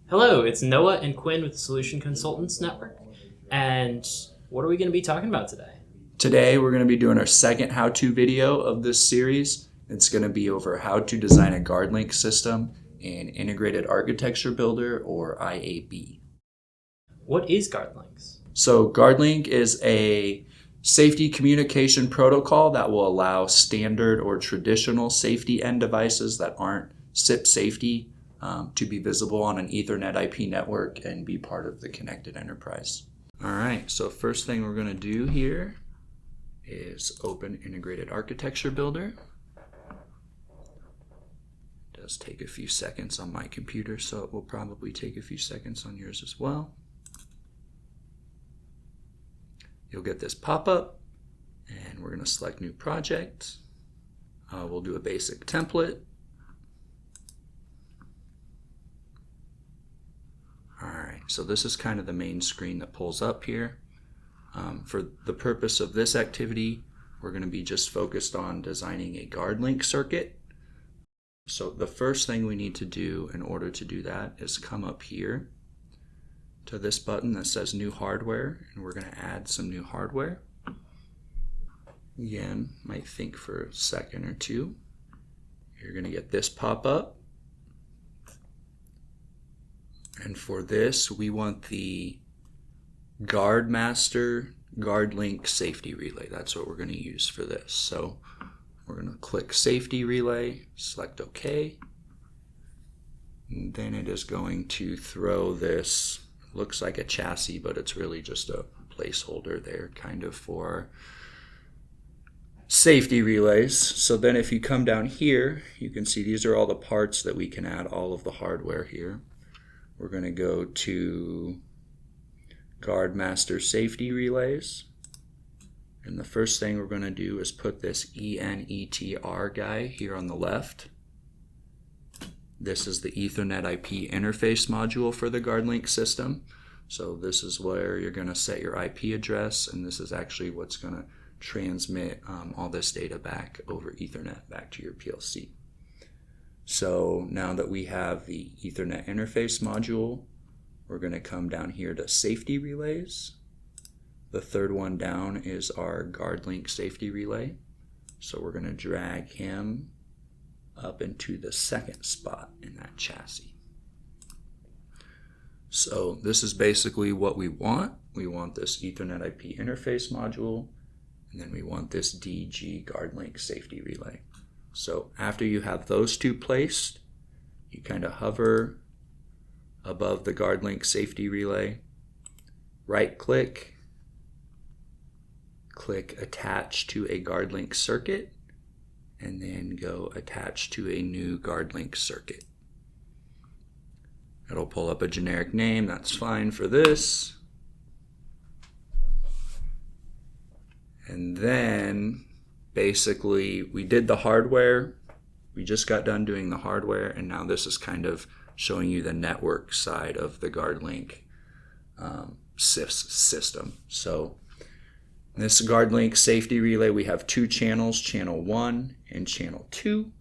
Hello, it's Noah and Quinn with the Solution Consultants Network. And what are we going to be talking about today? Today we're going to be doing our second how-to video of this series. It's going to be over how to design a Guardlink system in Integrated Architecture Builder, or IAB. What is Guardlinks? So Guardlink is a safety communication protocol that will allow standard or traditional safety end devices that aren't SIP safety to be visible on an Ethernet IP network and be part of the connected enterprise. All right, so first thing we're going to do here is open Integrated Architecture Builder. It does take a few seconds on my computer, so it will probably take a few seconds on yours as well. You'll get this pop-up, and we're going to select New Project. We'll do a basic template. All right, so this is kind of the main screen that pulls up here. For the purpose of this activity, we're going to be just focused on designing a Guardlink circuit. So the first thing we need to do in order to do that is come up here to this button that says New Hardware, and we're going to add some new hardware. Again, might think for a second or two. You're going to get this pop up. And for this, we want the Guardmaster Guardlink Safety Relay. That's what we're going to use for this. So we're going to click Safety Relay, select OK. And then it is going to throw this, looks like a chassis, but it's really just a placeholder there kind of for safety relays. So then if you come down here, you can see these are all the parts that we can add all of the hardware here. We're going to go to Guardmaster Safety Relays. And the first thing we're going to do is put this ENETR guy here on the left. This is the Ethernet IP interface module for the Guardlink system. So this is where you're going to set your IP address, and this is actually what's going to transmit all this data back over Ethernet back to your PLC. So now that we have the Ethernet interface module, we're going to come down here to Safety Relays. The third one down is our Guardlink Safety Relay. So we're going to drag him up into the second spot in that chassis. So this is basically what we want. We want this Ethernet IP interface module, and then we want this DG Guardlink Safety Relay. So after you have those two placed, you kind of hover above the Guardlink Safety Relay, right click, click Attach to a Guardlink Circuit, and then go Attach to a new Guardlink Circuit. It'll pull up a generic name, that's fine for this. And then basically we did the hardware, we just got done doing the hardware, and now this is kind of showing you the network side of the Guardlink system. So this Guardlink Safety Relay, we have two channels, channel 1 and channel 2.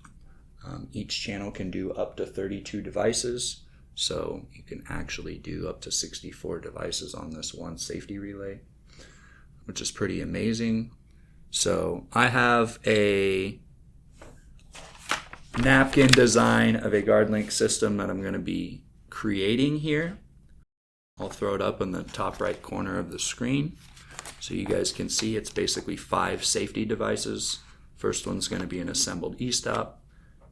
Each channel can do up to 32 devices, so you can actually do up to 64 devices on this one safety relay, which is pretty amazing. So I have a napkin design of a Guardlink system that I'm going to be creating here. I'll throw it up in the top right corner of the screen so you guys can see. It's basically 5 safety devices. First one's going to be an assembled e-stop,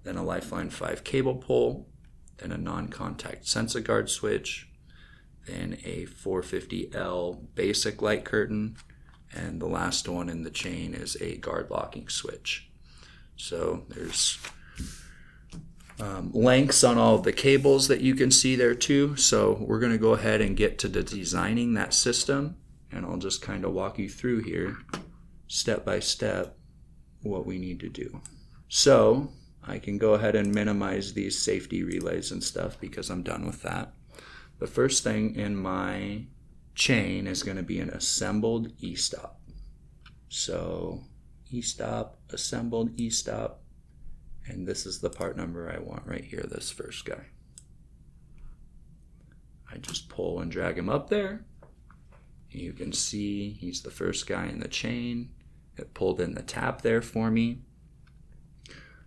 then a Lifeline 5 cable pull, then a non-contact sensor guard switch, then a 450L basic light curtain, and the last one in the chain is a guard locking switch. So there's lengths on all of the cables that you can see there too. So we're going to go ahead and get to designing that system, and I'll just kind of walk you through here step by step what we need to do. So I can go ahead and minimize these safety relays and stuff because I'm done with that. The first thing in my chain is going to be an assembled e-stop. So e-stop, assembled e-stop, and this is the part number I want right here, this first guy. pull and drag him up there. You can see he's the first guy in the chain. It pulled in the tap there for me.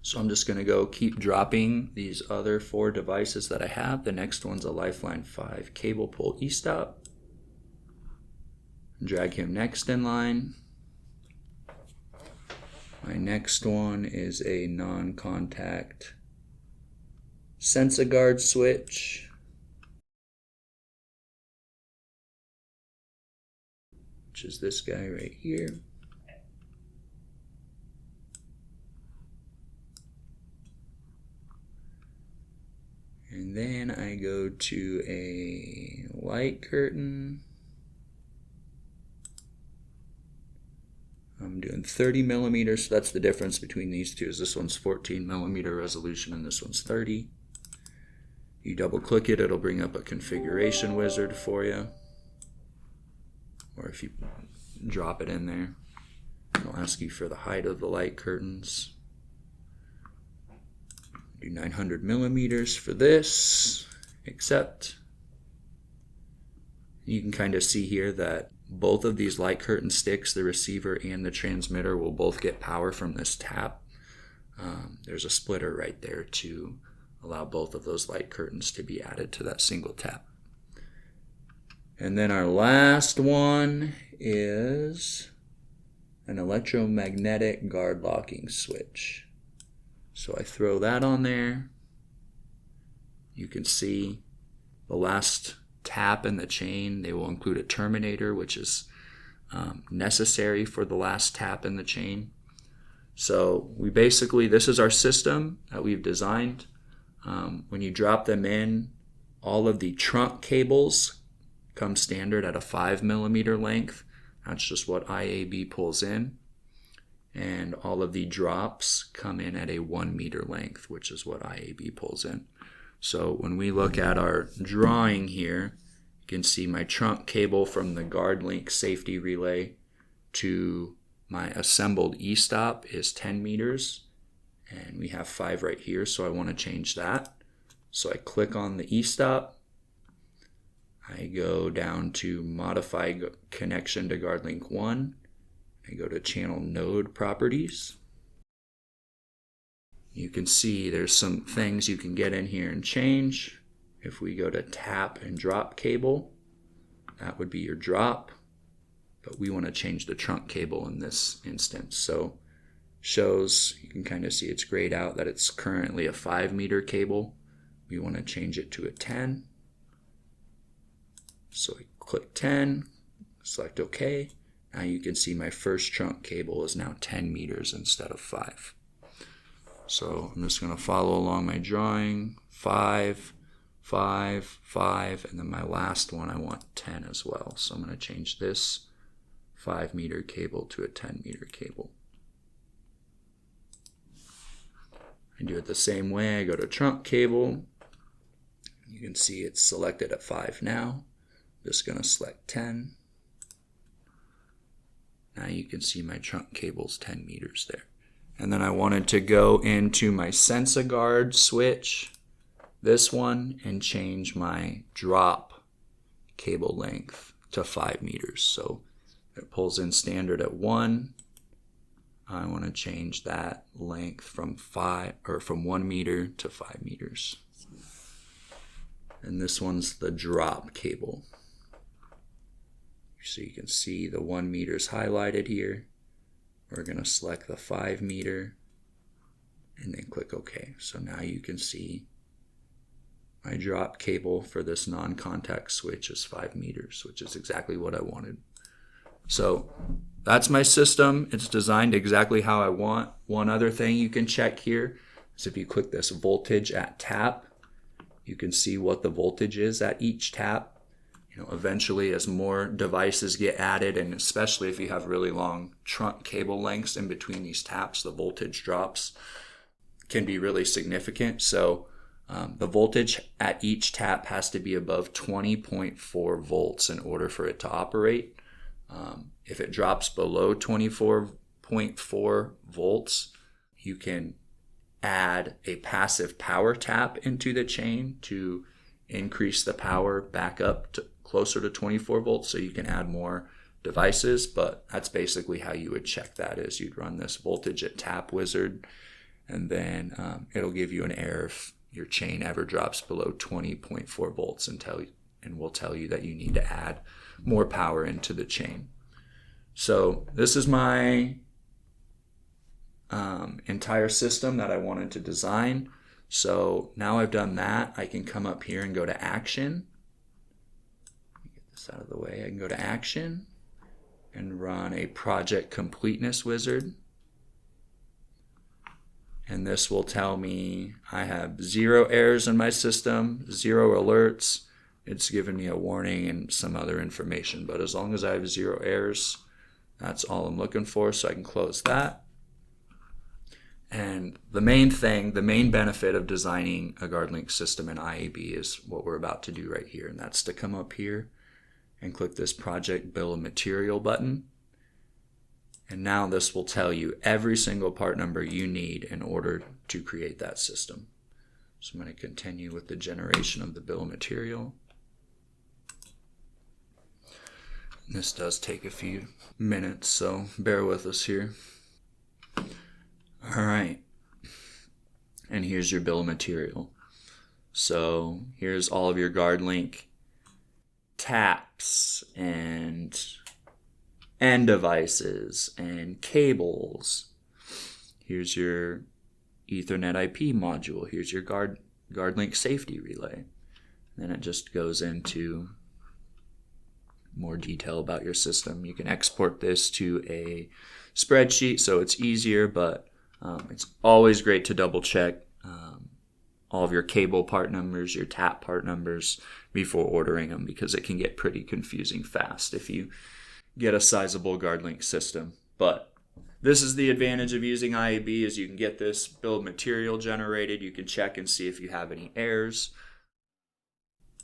So I'm just going to go keep dropping these other 4 devices that I have. The next one's a Lifeline 5 cable pull e-stop. Drag him next in line. My next one is a non-contact SensaGuard switch, which is this guy right here. And then I go to a light curtain. I'm doing 30 millimeters, so that's the difference between these two. Is this one's 14 millimeter resolution and this one's 30. You double click it, it'll bring up a configuration wizard for you. Or if you drop it in there, it'll ask you for the height of the light curtains. Do 900 millimeters for this, accept. You can kind of see here that both of these light curtain sticks, the receiver and the transmitter, will both get power from this tap. There's a splitter right there to allow both of those light curtains to be added to that single tap. And then our last one is an electromagnetic guard locking switch. So I throw that on there. You can see the last tap in the chain. They will include a terminator, which is necessary for the last tap in the chain. So this is our system that we've designed. When you drop them in, all of the trunk cables come standard at a 5 millimeter length. That's just what IAB pulls in. And all of the drops come in at a 1 meter length, which is what IAB pulls in. So when we look at our drawing here, you can see my trunk cable from the Guardlink safety relay to my assembled e-stop is 10 meters. And we have 5 right here, so I want to change that. So I click on the e-stop. I go down to modify connection to Guardlink 1. I go to channel node properties. You can see there's some things you can get in here and change. If we go to tap and drop cable, that would be your drop, but we want to change the trunk cable in this instance. So shows, you can kind of see it's grayed out that it's currently a 5 meter cable. We want to change it to a 10. So I click 10, select OK. Now you can see my first trunk cable is now 10 meters instead of 5. So I'm just going to follow along my drawing, 5, 5, 5, and then my last one I want 10 as well. So I'm going to change this 5 meter cable to a 10 meter cable. I do it the same way. I go to trunk cable. You can see it's selected at 5 now. I'm just going to select 10. Now you can see my trunk cable's 10 meters there. And then I wanted to go into my SensaGuard switch, this one, and change my drop cable length to 5 meters. So it pulls in standard at 1. I want to change that length from 1 meter to 5 meters. And this one's the drop cable. So you can see the 1 meter is highlighted here. We're going to select the 5 meter and then click OK. So now you can see my drop cable for this non-contact switch is 5 meters, which is exactly what I wanted. So that's my system. It's designed exactly how I want. One other thing you can check here is if you click this voltage at tap, you can see what the voltage is at each tap. Eventually, as more devices get added, and especially if you have really long trunk cable lengths in between these taps, the voltage drops can be really significant. So the voltage at each tap has to be above 20.4 volts in order for it to operate. If it drops below 24.4 volts, you can add a passive power tap into the chain to increase the power back up to closer to 24 volts so you can add more devices, but that's basically how you would check that. Is you'd run this voltage at tap wizard, and then it'll give you an error if your chain ever drops below 20.4 volts and will tell you that you need to add more power into the chain. So this is my entire system that I wanted to design. So now I've done that, I can come up here and go to action. Get this out of the way. I can go to action and run a project completeness wizard. And this will tell me I have 0 errors in my system, 0 alerts. It's given me a warning and some other information, but as long as I have 0 errors, that's all I'm looking for, so I can close that. And the main benefit of designing a Guardlink system in IAB is what we're about to do right here, and that's to come up here and click this Project Bill of Material button. And now this will tell you every single part number you need in order to create that system. So I'm going to continue with the generation of the bill of material. And this does take a few minutes, so bear with us here. All right. And here's your bill of material. So here's all of your Guardlink taps and end devices and cables. Here's your Ethernet IP module. Here's your Guardlink safety relay. Then it just goes into more detail about your system. You can export this to a spreadsheet so it's easier, but it's always great to double check all of your cable part numbers, your tap part numbers before ordering them, because it can get pretty confusing fast if you get a sizable Guardlink system. But this is the advantage of using IAB, is you can get this bill of material generated. You can check and see if you have any errors.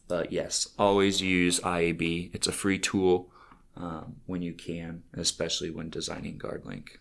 But yes, always use IAB. It's a free tool when you can, especially when designing Guardlink.